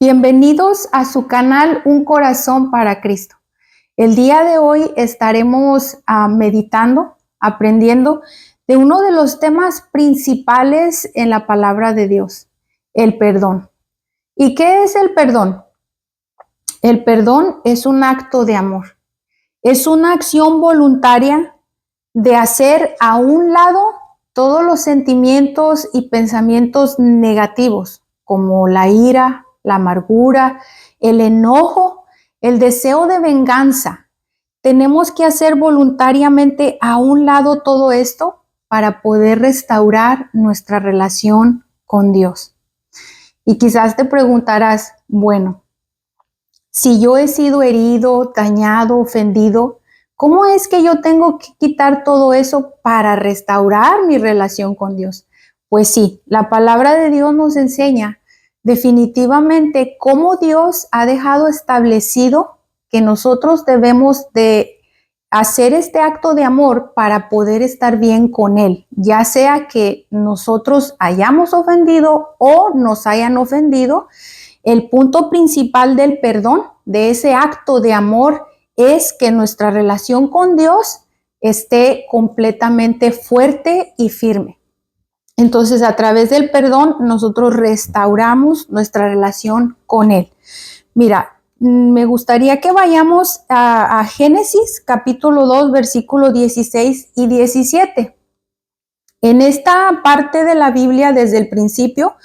Bienvenidos a su canal Un Corazón para Cristo. El día de hoy estaremos meditando, aprendiendo de uno de los temas principales en la palabra de Dios, el perdón. ¿Y qué es el perdón? El perdón es un acto de amor. Es una acción voluntaria de hacer a un lado todos los sentimientos y pensamientos negativos, como la ira, la amargura, el enojo, el deseo de venganza. Tenemos que hacer voluntariamente a un lado todo esto para poder restaurar nuestra relación con Dios. Y quizás te preguntarás, bueno, si yo he sido herido, dañado, ofendido, ¿cómo es que yo tengo que quitar todo eso para restaurar mi relación con Dios? Pues sí, la palabra de Dios nos enseña definitivamente cómo Dios ha dejado establecido que nosotros debemos de hacer este acto de amor para poder estar bien con Él, ya sea que nosotros hayamos ofendido o nos hayan ofendido. El punto principal del perdón, de ese acto de amor, es que nuestra relación con Dios esté completamente fuerte y firme. Entonces, a través del perdón, nosotros restauramos nuestra relación con Él. Mira, me gustaría que vayamos a Génesis, capítulo 2, versículos 16 y 17. En esta parte de la Biblia, desde el principio,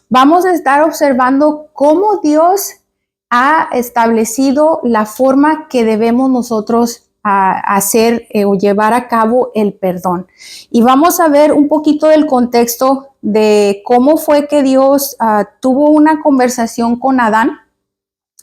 vamos a estar observando cómo Dios ha establecido la forma que debemos nosotros hacer o llevar a cabo el perdón. Y vamos a ver un poquito del contexto de cómo fue que Dios tuvo una conversación con Adán.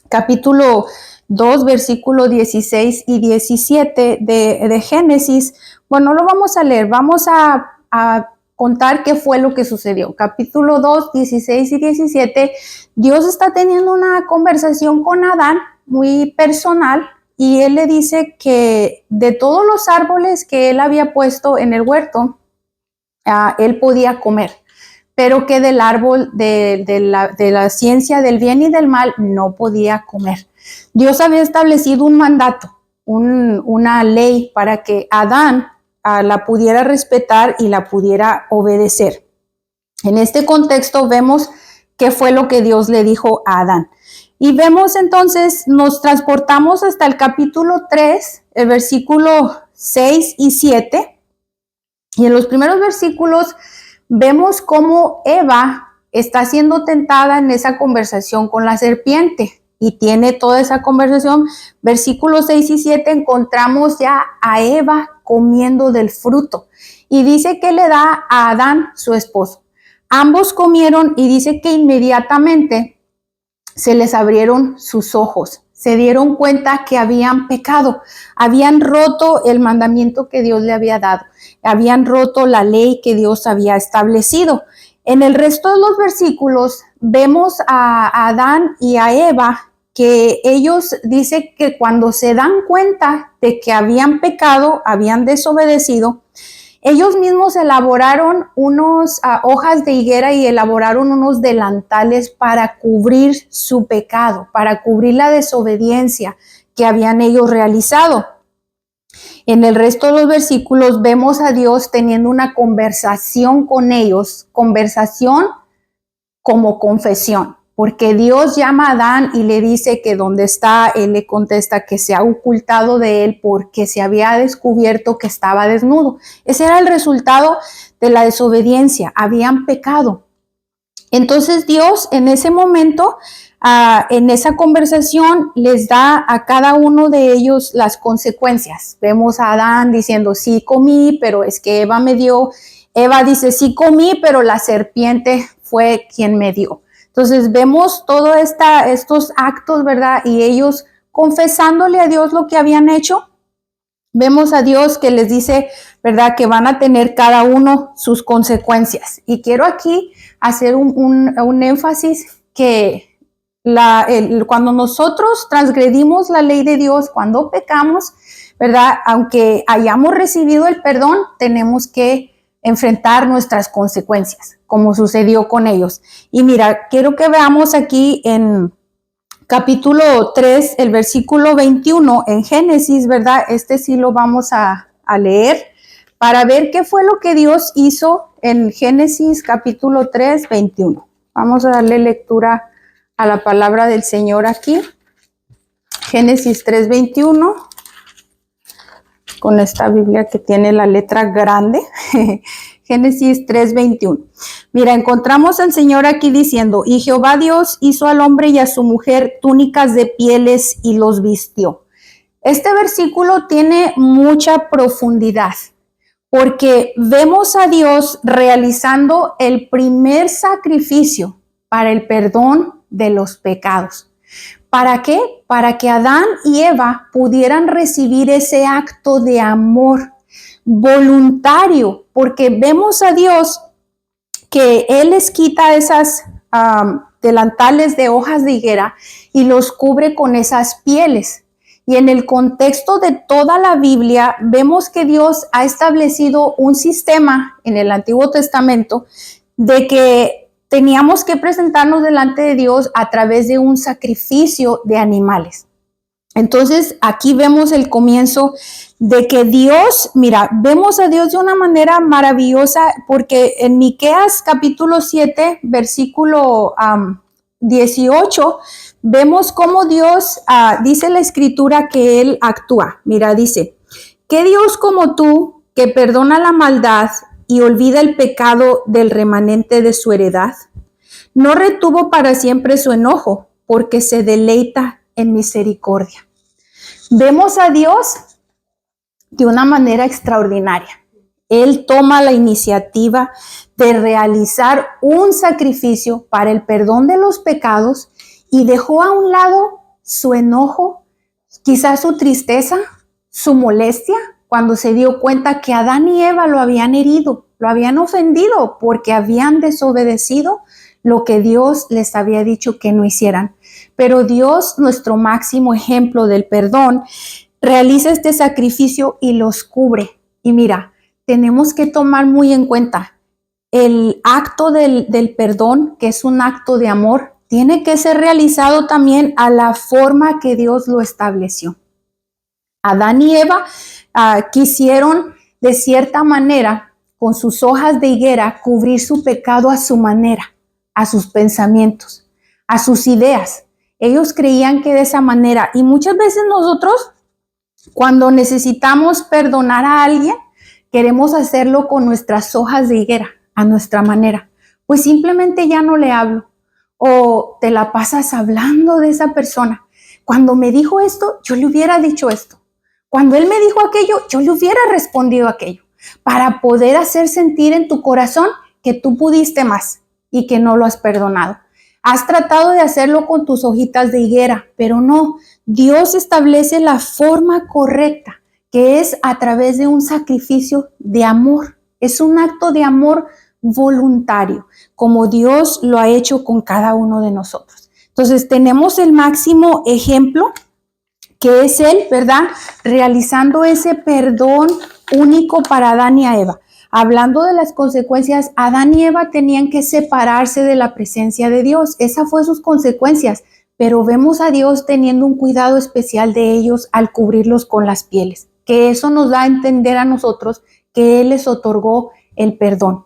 Capítulo 2, versículo 16 y 17 de Génesis. Bueno, lo vamos a leer, vamos a contar qué fue lo que sucedió. Capítulo 2, 16 y 17, Dios está teniendo una conversación con Adán muy personal y él le dice que de todos los árboles que él había puesto en el huerto, él podía comer, pero que del árbol de la ciencia del bien y del mal no podía comer. Dios había establecido un mandato, una ley para que Adán la pudiera respetar y la pudiera obedecer. En este contexto vemos qué fue lo que Dios le dijo a Adán. Y vemos entonces, nos transportamos hasta el capítulo 3, el versículo 6 y 7. Y en los primeros versículos vemos cómo Eva está siendo tentada en esa conversación con la serpiente. Y tiene toda esa conversación. Versículos 6 y 7 encontramos ya a Eva comiendo del fruto. Y dice que le da a Adán, su esposo. Ambos comieron y dice que inmediatamente se les abrieron sus ojos. Se dieron cuenta que habían pecado. Habían roto el mandamiento que Dios le había dado. Habían roto la ley que Dios había establecido. En el resto de los versículos vemos a Adán y a Eva que ellos dicen que cuando se dan cuenta de que habían pecado, habían desobedecido, ellos mismos elaboraron unas hojas de higuera y elaboraron unos delantales para cubrir su pecado, para cubrir la desobediencia que habían ellos realizado. En el resto de los versículos vemos a Dios teniendo una conversación con ellos, conversación como confesión, porque Dios llama a Adán y le dice que donde está, él le contesta que se ha ocultado de él porque se había descubierto que estaba desnudo. Ese era el resultado de la desobediencia, habían pecado. Entonces Dios en ese momento, en esa conversación, les da a cada uno de ellos las consecuencias. Vemos a Adán diciendo, sí comí, pero es que Eva me dio. Eva dice, sí comí, pero la serpiente fue quien me dio. Entonces vemos todos estos actos, ¿verdad? Y ellos confesándole a Dios lo que habían hecho. Vemos a Dios que les dice, ¿verdad? Que van a tener cada uno sus consecuencias. Y quiero aquí hacer un énfasis que cuando nosotros transgredimos la ley de Dios, cuando pecamos, ¿verdad? Aunque hayamos recibido el perdón, tenemos que enfrentar nuestras consecuencias. como sucedió con ellos. Y mira, quiero que veamos aquí en capítulo 3, el versículo 21 en Génesis, ¿verdad? Este sí lo vamos a leer para ver qué fue lo que Dios hizo en Génesis capítulo 3, 21. Vamos a darle lectura a la palabra del Señor aquí. Génesis 3, 21. Con esta Biblia que tiene la letra grande. Génesis 3:21. Mira, encontramos al Señor aquí diciendo, y Jehová Dios hizo al hombre y a su mujer túnicas de pieles y los vistió. Este versículo tiene mucha profundidad porque vemos a Dios realizando el primer sacrificio para el perdón de los pecados. ¿Para qué? Para que Adán y Eva pudieran recibir ese acto de amor voluntario, porque vemos a Dios que Él les quita esas delantales de hojas de higuera y los cubre con esas pieles. Y en el contexto de toda la Biblia, vemos que Dios ha establecido un sistema en el Antiguo Testamento de que teníamos que presentarnos delante de Dios a través de un sacrificio de animales. Entonces, aquí vemos el comienzo de que Dios, mira, vemos a Dios de una manera maravillosa, porque en Miqueas capítulo 7, versículo 18, vemos cómo Dios, dice la escritura que Él actúa. Mira, dice, ¿qué Dios como tú que perdona la maldad y olvida el pecado del remanente de su heredad? No retuvo para siempre su enojo, porque se deleita en misericordia. Vemos a Dios de una manera extraordinaria. Él toma la iniciativa de realizar un sacrificio para el perdón de los pecados y dejó a un lado su enojo, quizás su tristeza, su molestia, cuando se dio cuenta que Adán y Eva lo habían herido, lo habían ofendido porque habían desobedecido lo que Dios les había dicho que no hicieran. Pero Dios, nuestro máximo ejemplo del perdón, realiza este sacrificio y los cubre. Y mira, tenemos que tomar muy en cuenta el acto del perdón, que es un acto de amor, tiene que ser realizado también a la forma que Dios lo estableció. Adán y Eva quisieron de cierta manera, con sus hojas de higuera, cubrir su pecado a su manera, a sus pensamientos, a sus ideas. Ellos creían que de esa manera, y muchas veces nosotros, cuando necesitamos perdonar a alguien, queremos hacerlo con nuestras hojas de higuera, a nuestra manera. Pues simplemente ya no le hablo. O te la pasas hablando de esa persona. Cuando me dijo esto, yo le hubiera dicho esto. Cuando él me dijo aquello, yo le hubiera respondido aquello. Para poder hacer sentir en tu corazón que tú pudiste más y que no lo has perdonado. Has tratado de hacerlo con tus hojitas de higuera, pero no. Dios establece la forma correcta, que es a través de un sacrificio de amor. Es un acto de amor voluntario, como Dios lo ha hecho con cada uno de nosotros. Entonces tenemos el máximo ejemplo, que es Él, ¿verdad? Realizando ese perdón único para Adán y a Eva. Hablando de las consecuencias, Adán y Eva tenían que separarse de la presencia de Dios. Esa fue sus consecuencias, pero vemos a Dios teniendo un cuidado especial de ellos al cubrirlos con las pieles, que eso nos da a entender a nosotros que Él les otorgó el perdón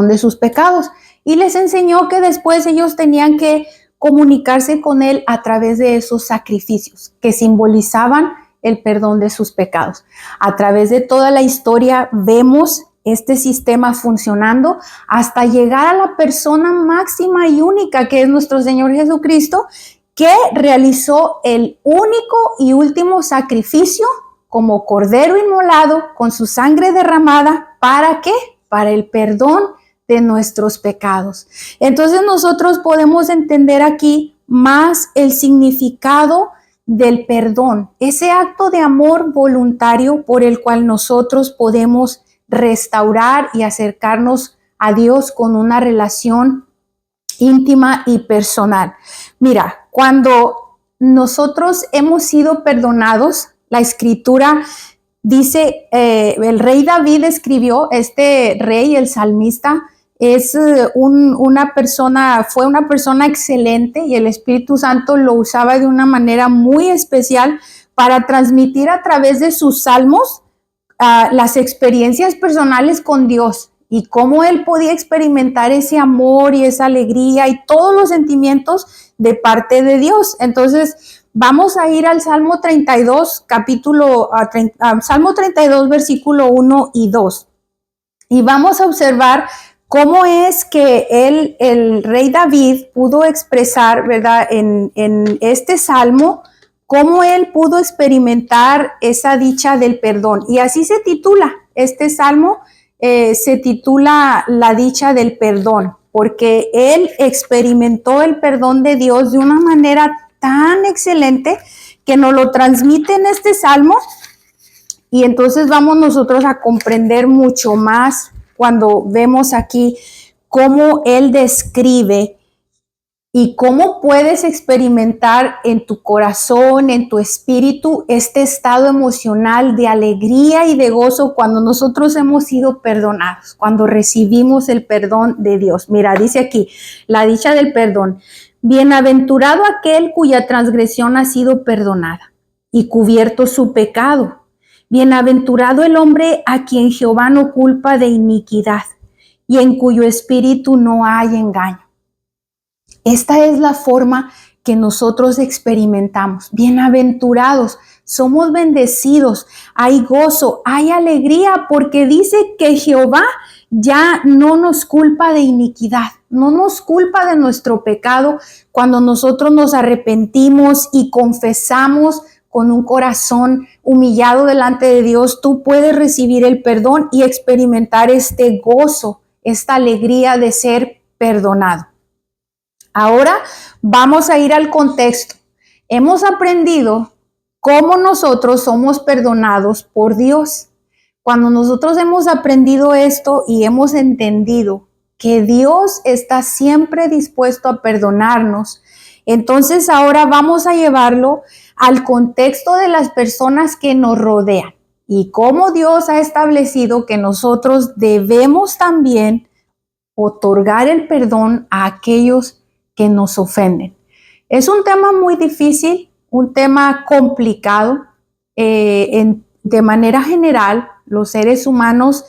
de sus pecados, y les enseñó que después ellos tenían que comunicarse con Él a través de esos sacrificios que simbolizaban el perdón de sus pecados. A través de toda la historia vemos este sistema funcionando hasta llegar a la persona máxima y única, que es nuestro Señor Jesucristo, que realizó el único y último sacrificio como cordero inmolado con su sangre derramada. ¿Para qué? Para el perdón de nuestros pecados. Entonces nosotros podemos entender aquí más el significado del perdón, ese acto de amor voluntario por el cual nosotros podemos restaurar y acercarnos a Dios con una relación íntima y personal. Mira, cuando nosotros hemos sido perdonados, la Escritura dice, el rey David escribió, este rey, el salmista, fue una persona excelente y el Espíritu Santo lo usaba de una manera muy especial para transmitir a través de sus salmos las experiencias personales con Dios y cómo él podía experimentar ese amor y esa alegría y todos los sentimientos de parte de Dios. Entonces, vamos a ir al Salmo 32, Salmo 32, versículo 1 y 2. Y vamos a observar cómo es que el rey David pudo expresar, ¿verdad? En este salmo, cómo él pudo experimentar esa dicha del perdón. Y así se titula, este salmo se titula La dicha del perdón, porque él experimentó el perdón de Dios de una manera tan excelente que nos lo transmite en este salmo. Y entonces vamos nosotros a comprender mucho más cuando vemos aquí cómo él describe y cómo puedes experimentar en tu corazón, en tu espíritu, este estado emocional de alegría y de gozo cuando nosotros hemos sido perdonados, cuando recibimos el perdón de Dios. Mira, dice aquí, la dicha del perdón. Bienaventurado aquel cuya transgresión ha sido perdonada y cubierto su pecado. Bienaventurado el hombre a quien Jehová no culpa de iniquidad y en cuyo espíritu no hay engaño. Esta es la forma que nosotros experimentamos. Bienaventurados, somos bendecidos, hay gozo, hay alegría, porque dice que Jehová ya no nos culpa de iniquidad, no nos culpa de nuestro pecado cuando nosotros nos arrepentimos y confesamos con un corazón humillado delante de Dios. Tú puedes recibir el perdón y experimentar este gozo, esta alegría de ser perdonado. Ahora vamos a ir al contexto. Hemos aprendido cómo nosotros somos perdonados por Dios. Cuando nosotros hemos aprendido esto y hemos entendido que Dios está siempre dispuesto a perdonarnos, entonces ahora vamos a llevarlo al contexto de las personas que nos rodean y cómo Dios ha establecido que nosotros debemos también otorgar el perdón a aquellos que nos ofenden. Es un tema muy difícil, un tema complicado. De manera general, los seres humanos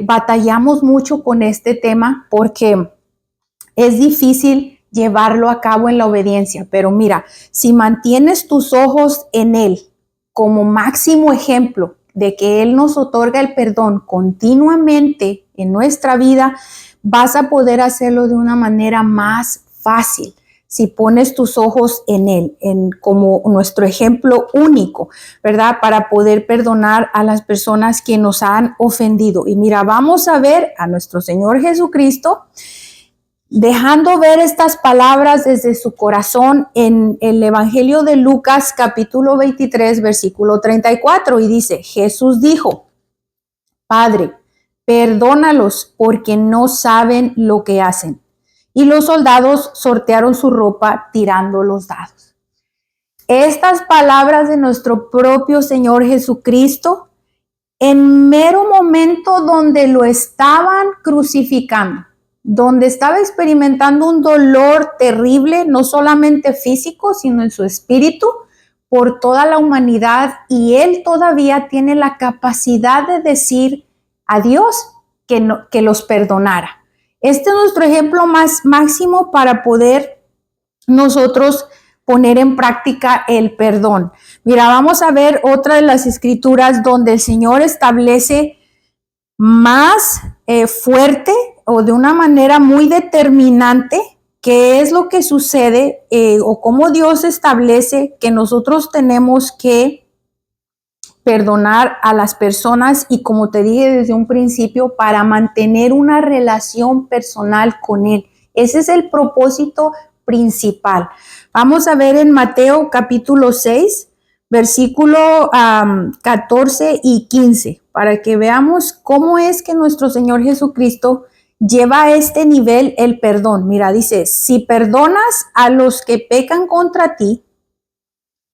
batallamos mucho con este tema porque es difícil llevarlo a cabo en la obediencia. Pero mira, si mantienes tus ojos en Él como máximo ejemplo de que Él nos otorga el perdón continuamente en nuestra vida, vas a poder hacerlo de una manera más fácil si pones tus ojos en Él, como nuestro ejemplo único, ¿verdad? Para poder perdonar a las personas que nos han ofendido. Y mira, vamos a ver a nuestro Señor Jesucristo dejando ver estas palabras desde su corazón en el Evangelio de Lucas capítulo 23, versículo 34, y dice, Jesús dijo, Padre, perdónalos porque no saben lo que hacen. Y los soldados sortearon su ropa tirando los dados. Estas palabras de nuestro propio Señor Jesucristo, en mero momento donde lo estaban crucificando, donde estaba experimentando un dolor terrible, no solamente físico, sino en su espíritu, por toda la humanidad, y él todavía tiene la capacidad de decir a Dios que los perdonara. Este es nuestro ejemplo más máximo para poder nosotros poner en práctica el perdón. Mira, vamos a ver otra de las escrituras donde el Señor establece más fuerte o de una manera muy determinante qué es lo que sucede o cómo Dios establece que nosotros tenemos que perdonar a las personas y, como te dije desde un principio, para mantener una relación personal con Él. Ese es el propósito principal. Vamos a ver en Mateo capítulo 6, versículo 14 y 15, para que veamos cómo es que nuestro Señor Jesucristo lleva a este nivel el perdón. Mira, dice, si perdonas a los que pecan contra ti,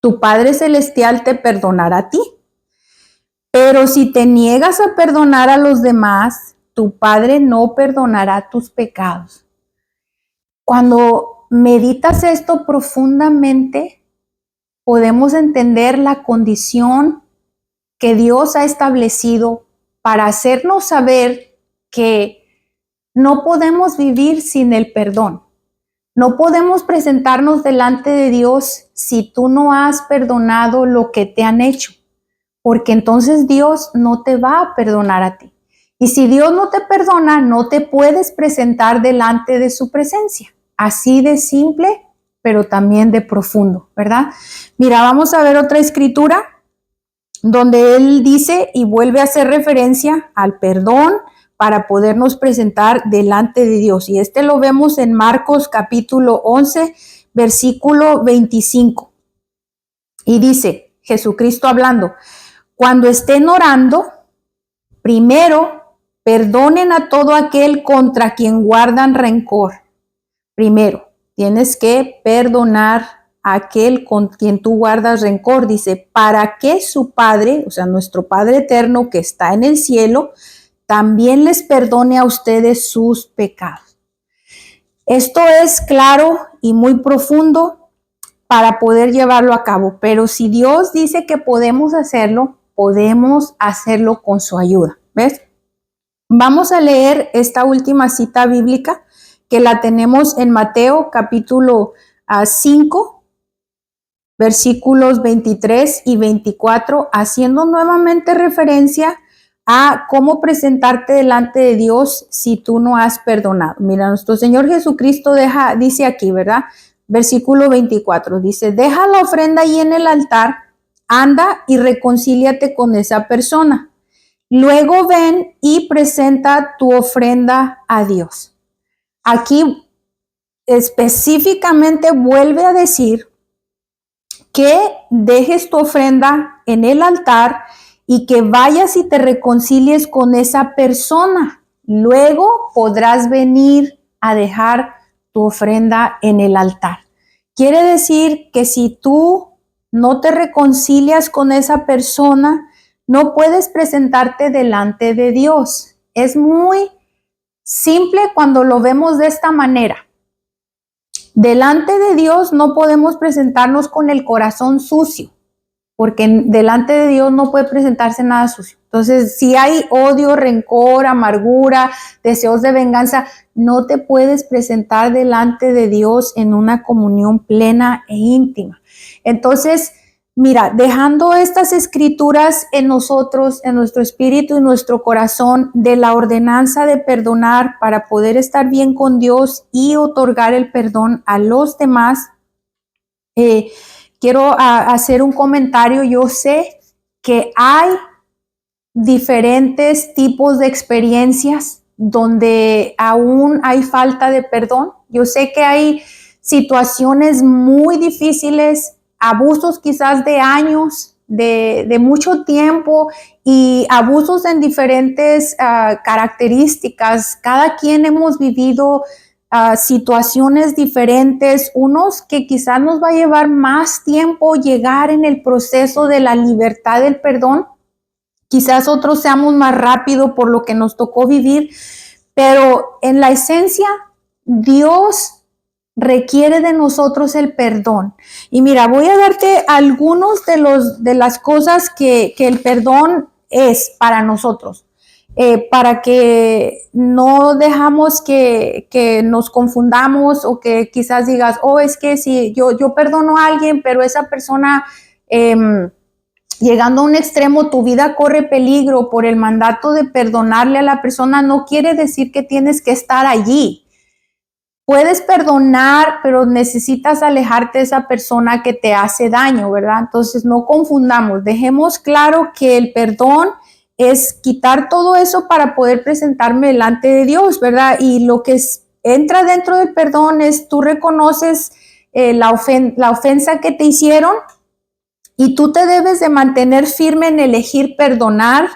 tu Padre Celestial te perdonará a ti. Pero si te niegas a perdonar a los demás, tu Padre no perdonará tus pecados. Cuando meditas esto profundamente, podemos entender la condición que Dios ha establecido para hacernos saber que no podemos vivir sin el perdón. No podemos presentarnos delante de Dios si tú no has perdonado lo que te han hecho, porque entonces Dios no te va a perdonar a ti. Y si Dios no te perdona, no te puedes presentar delante de su presencia. Así de simple, pero también de profundo, ¿verdad? Mira, vamos a ver otra escritura donde él dice y vuelve a hacer referencia al perdón para podernos presentar delante de Dios. Y lo vemos en Marcos capítulo 11, versículo 25. Y dice, Jesucristo hablando, cuando estén orando, primero perdonen a todo aquel contra quien guardan rencor. Primero, tienes que perdonar a aquel con quien tú guardas rencor. Dice, para que su Padre, o sea, nuestro Padre eterno que está en el cielo, también les perdone a ustedes sus pecados. Esto es claro y muy profundo para poder llevarlo a cabo, pero si Dios dice que podemos hacerlo con su ayuda. ¿Ves? Vamos a leer esta última cita bíblica que la tenemos en Mateo capítulo 5, versículos 23 y 24, haciendo nuevamente referencia a cómo presentarte delante de Dios si tú no has perdonado. Mira, nuestro Señor Jesucristo dice aquí, ¿verdad? Versículo 24, dice, deja la ofrenda ahí en el altar, anda y reconcíliate con esa persona. Luego ven y presenta tu ofrenda a Dios. Aquí específicamente vuelve a decir que dejes tu ofrenda en el altar y que vayas y te reconcilies con esa persona. Luego podrás venir a dejar tu ofrenda en el altar. Quiere decir que si tú no te reconcilias con esa persona, no puedes presentarte delante de Dios. Es muy simple cuando lo vemos de esta manera. Delante de Dios no podemos presentarnos con el corazón sucio, porque delante de Dios no puede presentarse nada sucio. Entonces, si hay odio, rencor, amargura, deseos de venganza, no te puedes presentar delante de Dios en una comunión plena e íntima. Entonces, mira, dejando estas escrituras en nosotros, en nuestro espíritu y nuestro corazón, de la ordenanza de perdonar para poder estar bien con Dios y otorgar el perdón a los demás, quiero hacer un comentario. Yo sé que hay diferentes tipos de experiencias donde aún hay falta de perdón. Yo sé que hay situaciones muy difíciles, abusos quizás de años, de mucho tiempo y abusos en diferentes características. Cada quien hemos vivido situaciones diferentes, unos que quizás nos va a llevar más tiempo llegar en el proceso de la libertad del perdón, quizás otros seamos más rápido por lo que nos tocó vivir, pero en la esencia Dios requiere de nosotros el perdón. Y mira, voy a darte algunos de las cosas que el perdón es para nosotros. Para que no dejamos que nos confundamos o que quizás digas, es que si yo perdono a alguien, pero esa persona, llegando a un extremo, tu vida corre peligro por el mandato de perdonarle a la persona, no quiere decir que tienes que estar allí. Puedes perdonar, pero necesitas alejarte de esa persona que te hace daño, ¿verdad? Entonces no confundamos, dejemos claro que el perdón es quitar todo eso para poder presentarme delante de Dios, ¿verdad? Y lo que entra dentro del perdón es tú reconoces la ofensa que te hicieron y tú te debes de mantener firme en elegir perdonar.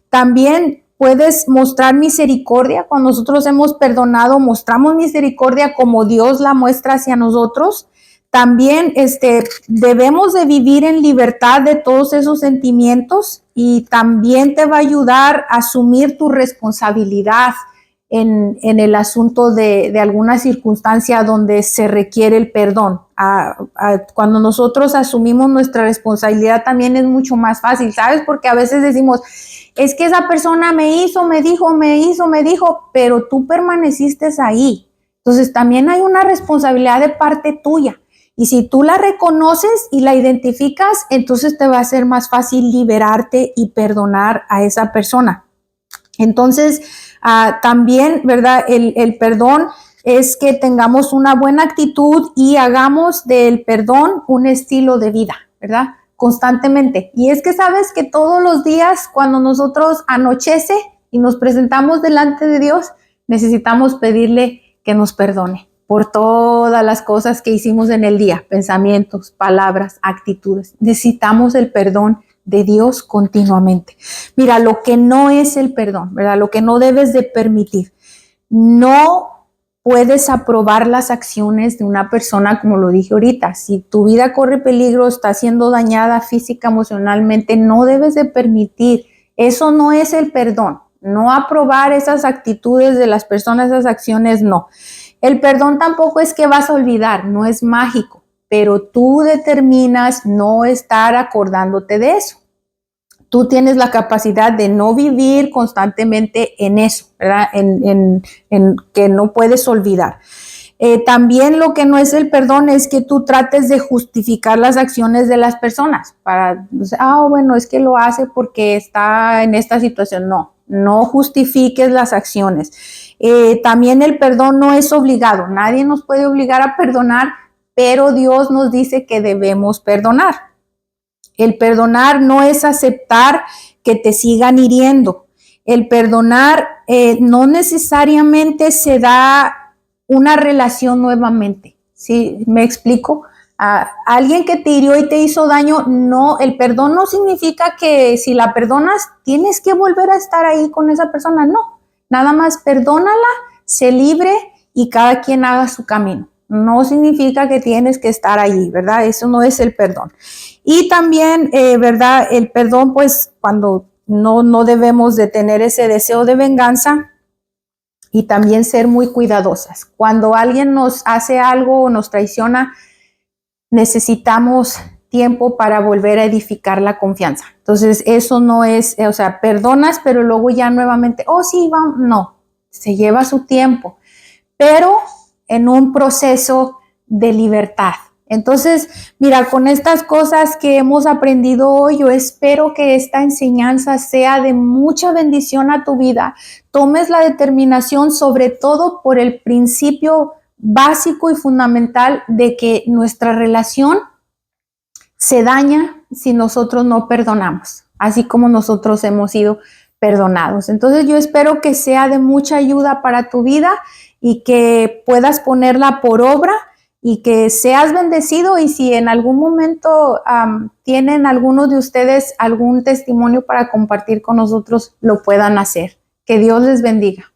También puedes mostrar misericordia. Cuando nosotros hemos perdonado, mostramos misericordia como Dios la muestra hacia nosotros. También debemos de vivir en libertad de todos esos sentimientos y también te va a ayudar a asumir tu responsabilidad en el asunto de alguna circunstancia donde se requiere el perdón. Cuando nosotros asumimos nuestra responsabilidad también es mucho más fácil, ¿sabes? Porque a veces decimos, es que esa persona me hizo, me dijo, pero tú permaneciste ahí. Entonces también hay una responsabilidad de parte tuya. Y si tú la reconoces y la identificas, entonces te va a ser más fácil liberarte y perdonar a esa persona. Entonces, también, ¿verdad? El perdón es que tengamos una buena actitud y hagamos del perdón un estilo de vida, ¿verdad? Constantemente. Y es que sabes que todos los días cuando nosotros anochece y nos presentamos delante de Dios, necesitamos pedirle que nos perdone por todas las cosas que hicimos en el día, pensamientos, palabras, actitudes. Necesitamos el perdón de Dios continuamente. Mira, lo que no es el perdón, ¿verdad? Lo que no debes de permitir. No puedes aprobar las acciones de una persona, como lo dije ahorita. Si tu vida corre peligro, está siendo dañada física, emocionalmente, no debes de permitir. Eso no es el perdón. No aprobar esas actitudes de las personas, esas acciones, no. El perdón tampoco es que vas a olvidar, no es mágico, pero tú determinas no estar acordándote de eso. Tú tienes la capacidad de no vivir constantemente en eso, ¿verdad? En que no puedes olvidar. También lo que no es el perdón es que tú trates de justificar las acciones de las personas para, bueno, es que lo hace porque está en esta situación. No justifiques las acciones. También el perdón no es obligado. Nadie nos puede obligar a perdonar, pero Dios nos dice que debemos perdonar. El perdonar no es aceptar que te sigan hiriendo. El perdonar no necesariamente se da una relación nuevamente. ¿Sí? ¿Me explico? Alguien que te hirió y te hizo daño, no, el perdón no significa que si la perdonas tienes que volver a estar ahí con esa persona. No, nada más perdónala, sé libre y cada quien haga su camino. No significa que tienes que estar allí, ¿verdad? Eso no es el perdón. Y también, ¿verdad? El perdón, pues, cuando no debemos de tener ese deseo de venganza y también ser muy cuidadosas. Cuando alguien nos hace algo o nos traiciona, necesitamos tiempo para volver a edificar la confianza. Entonces, eso no es, perdonas, pero luego ya nuevamente, sí, vamos, no, se lleva su tiempo, pero en un proceso de libertad. Entonces, mira, con estas cosas que hemos aprendido hoy, yo espero que esta enseñanza sea de mucha bendición a tu vida. Tomes la determinación, sobre todo por el principio básico y fundamental de que nuestra relación se daña si nosotros no perdonamos, así como nosotros hemos sido perdonados. Entonces, yo espero que sea de mucha ayuda para tu vida y que puedas ponerla por obra y que seas bendecido. Y si en algún momento tienen algunos de ustedes algún testimonio para compartir con nosotros, lo puedan hacer. Que Dios les bendiga.